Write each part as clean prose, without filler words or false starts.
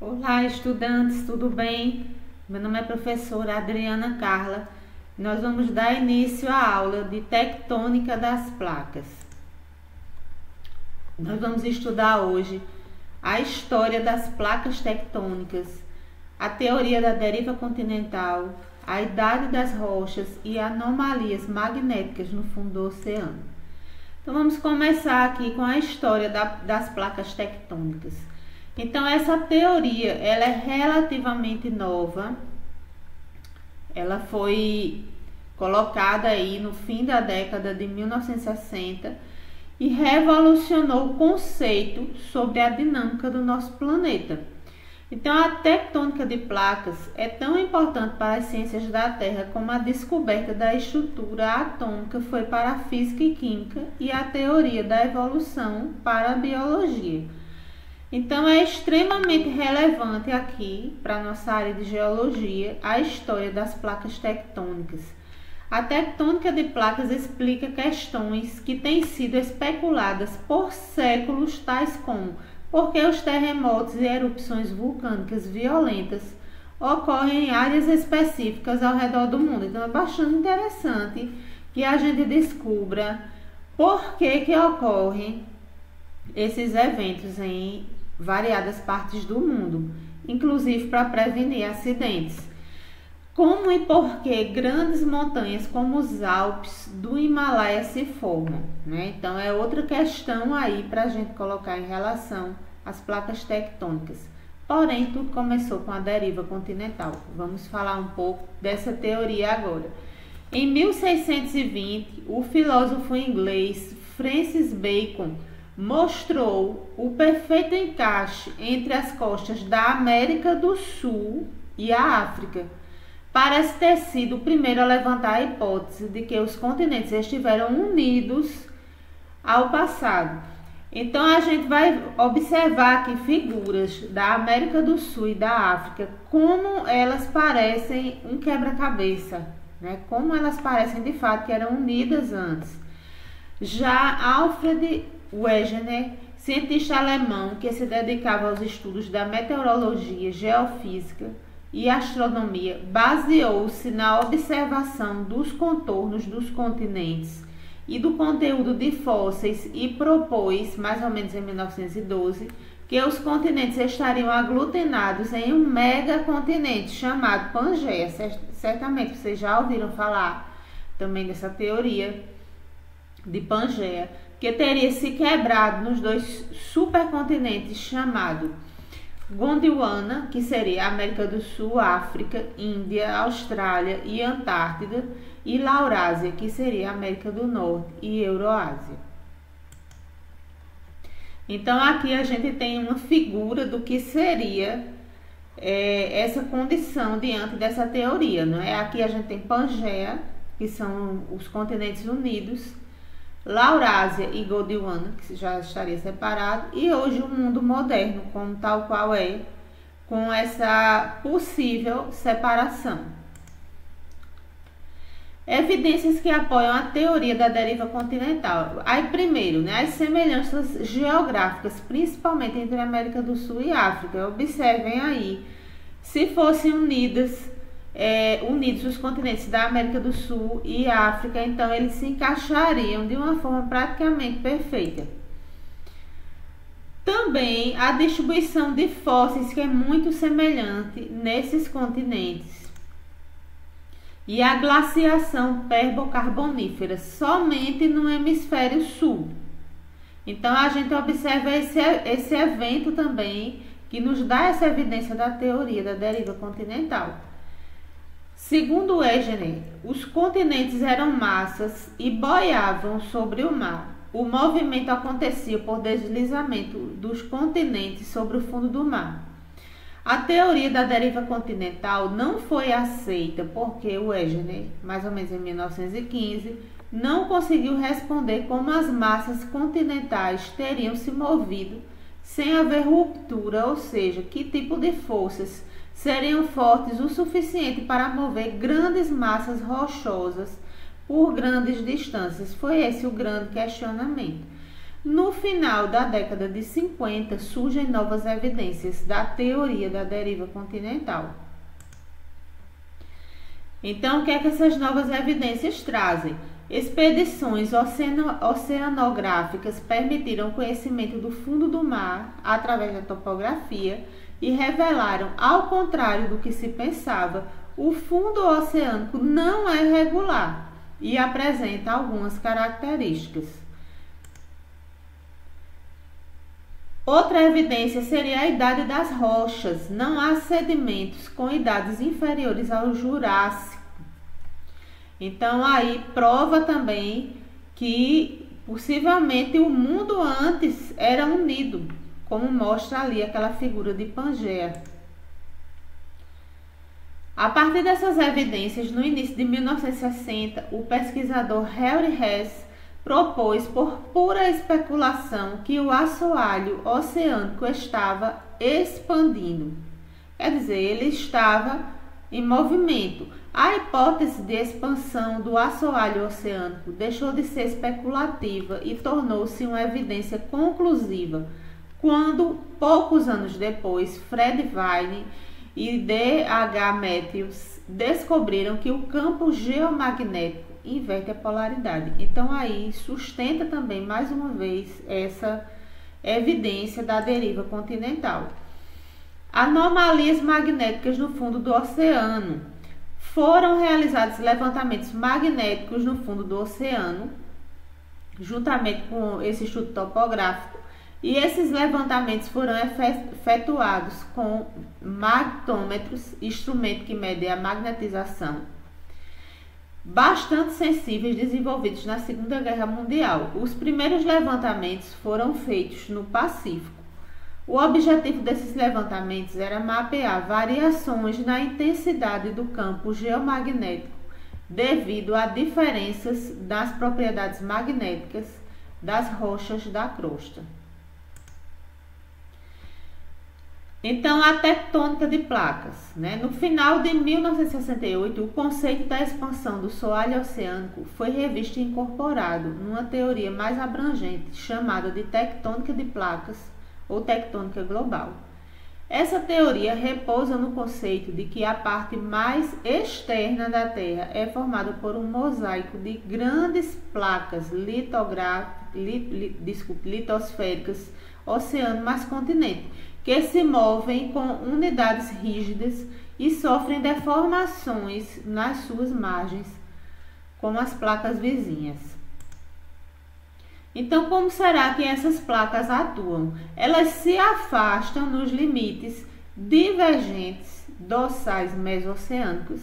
Olá, estudantes, tudo bem? Meu nome é professora Adriana Carla. Nós vamos dar início à aula de tectônica das placas. Nós vamos estudar hoje a história das placas tectônicas, a teoria da deriva continental, a idade das rochas e anomalias magnéticas no fundo do oceano. Então vamos começar aqui com a história das placas tectônicas. Então essa teoria ela é relativamente nova, ela foi colocada aí no fim da década de 1960 e revolucionou o conceito sobre a dinâmica do nosso planeta. Então a tectônica de placas é tão importante para as ciências da Terra como a descoberta da estrutura atômica foi para a física e química e a teoria da evolução para a biologia. Então é extremamente relevante aqui para a nossa área de geologia a história das placas tectônicas. A tectônica de placas explica questões que têm sido especuladas por séculos, tais como por que os terremotos e erupções vulcânicas violentas ocorrem em áreas específicas ao redor do mundo. Então é bastante interessante que a gente descubra por que ocorrem esses eventos em variadas partes do mundo, inclusive para prevenir acidentes. Como e por que grandes montanhas como os Alpes do Himalaia se formam, né? Então é outra questão aí para a gente colocar em relação às placas tectônicas. Porém, tudo começou com a deriva continental. Vamos falar um pouco dessa teoria agora. Em 1620, o filósofo inglês Francis Bacon mostrou o perfeito encaixe entre as costas da América do Sul e a África. Parece ter sido o primeiro a levantar a hipótese de que os continentes estiveram unidos ao passado. Então a gente vai observar aqui figuras da América do Sul e da África, como elas parecem um quebra-cabeça, né? Como elas parecem de fato que eram unidas antes. Já Alfred Wegener, cientista alemão que se dedicava aos estudos da meteorologia, geofísica e astronomia, baseou-se na observação dos contornos dos continentes e do conteúdo de fósseis e propôs, mais ou menos em 1912, que os continentes estariam aglutinados em um megacontinente chamado Pangeia. Certamente vocês já ouviram falar também dessa teoria de Pangeia, que teria se quebrado nos dois supercontinentes chamados Gondwana, que seria América do Sul, África, Índia, Austrália e Antártida, e Laurásia, que seria América do Norte e Euroásia. Então aqui a gente tem uma figura do que seria essa condição diante dessa teoria, não é? Aqui a gente tem Pangeia, que são os continentes unidos, Laurásia e Gondwana, que já estaria separado, e hoje o mundo moderno, como tal qual é, com essa possível separação. Evidências que apoiam a teoria da deriva continental. Aí, primeiro, né, as semelhanças geográficas, principalmente entre a América do Sul e África. Observem aí, se fossem unidos os continentes da América do Sul e África, então eles se encaixariam de uma forma praticamente perfeita. Também a distribuição de fósseis, que é muito semelhante nesses continentes, e a glaciação perbocarbonífera somente no hemisfério sul. Então a gente observa esse evento também, que nos dá essa evidência da teoria da deriva continental. Segundo Wegener, os continentes eram massas e boiavam sobre o mar. O movimento acontecia por deslizamento dos continentes sobre o fundo do mar. A teoria da deriva continental não foi aceita porque Wegener, mais ou menos em 1915, não conseguiu responder como as massas continentais teriam se movido sem haver ruptura, ou seja, que tipo de forças seriam fortes o suficiente para mover grandes massas rochosas por grandes distâncias. Foi esse o grande questionamento. No final da década de 50, surgem novas evidências da teoria da deriva continental. Então, o que é que essas novas evidências trazem? Expedições oceanográficas permitiram o conhecimento do fundo do mar através da topografia e revelaram, ao contrário do que se pensava, o fundo oceânico não é regular e apresenta algumas características. Outra evidência seria a idade das rochas. Não há sedimentos com idades inferiores ao Jurássico. Então, aí prova também que possivelmente o mundo antes era unido, como mostra ali aquela figura de Pangeia. A partir dessas evidências, no início de 1960, o pesquisador Henry Hess propôs, por pura especulação, que o assoalho oceânico estava expandindo. Quer dizer, ele estava em movimento. A hipótese de expansão do assoalho oceânico deixou de ser especulativa e tornou-se uma evidência conclusiva quando, poucos anos depois, Fred Vine e D.H. Matthews descobriram que o campo geomagnético inverte a polaridade. Então, aí sustenta também, mais uma vez, essa evidência da deriva continental. Anomalias magnéticas no fundo do oceano. Foram realizados levantamentos magnéticos no fundo do oceano, juntamente com esse estudo topográfico, e esses levantamentos foram efetuados com magnetômetros, instrumento que mede a magnetização, bastante sensíveis, desenvolvidos na Segunda Guerra Mundial. Os primeiros levantamentos foram feitos no Pacífico. O objetivo desses levantamentos era mapear variações na intensidade do campo geomagnético devido a diferenças das propriedades magnéticas das rochas da crosta. Então, a tectônica de placas. No final de 1968, o conceito da expansão do soalho oceânico foi revisto e incorporado numa teoria mais abrangente, chamada de tectônica de placas ou tectônica global. Essa teoria repousa no conceito de que a parte mais externa da Terra é formada por um mosaico de grandes placas litosféricas, oceano mais continente, que se movem com unidades rígidas e sofrem deformações nas suas margens, como as placas vizinhas. Então, como será que essas placas atuam? Elas se afastam nos limites divergentes dorsais mesoceânicos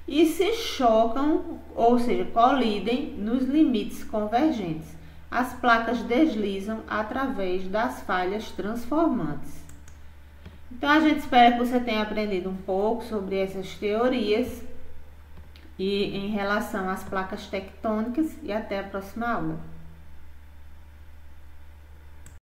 e se chocam, ou seja, colidem nos limites convergentes. As placas deslizam através das falhas transformantes. Então, a gente espera que você tenha aprendido um pouco sobre essas teorias e em relação às placas tectônicas, e até a próxima aula.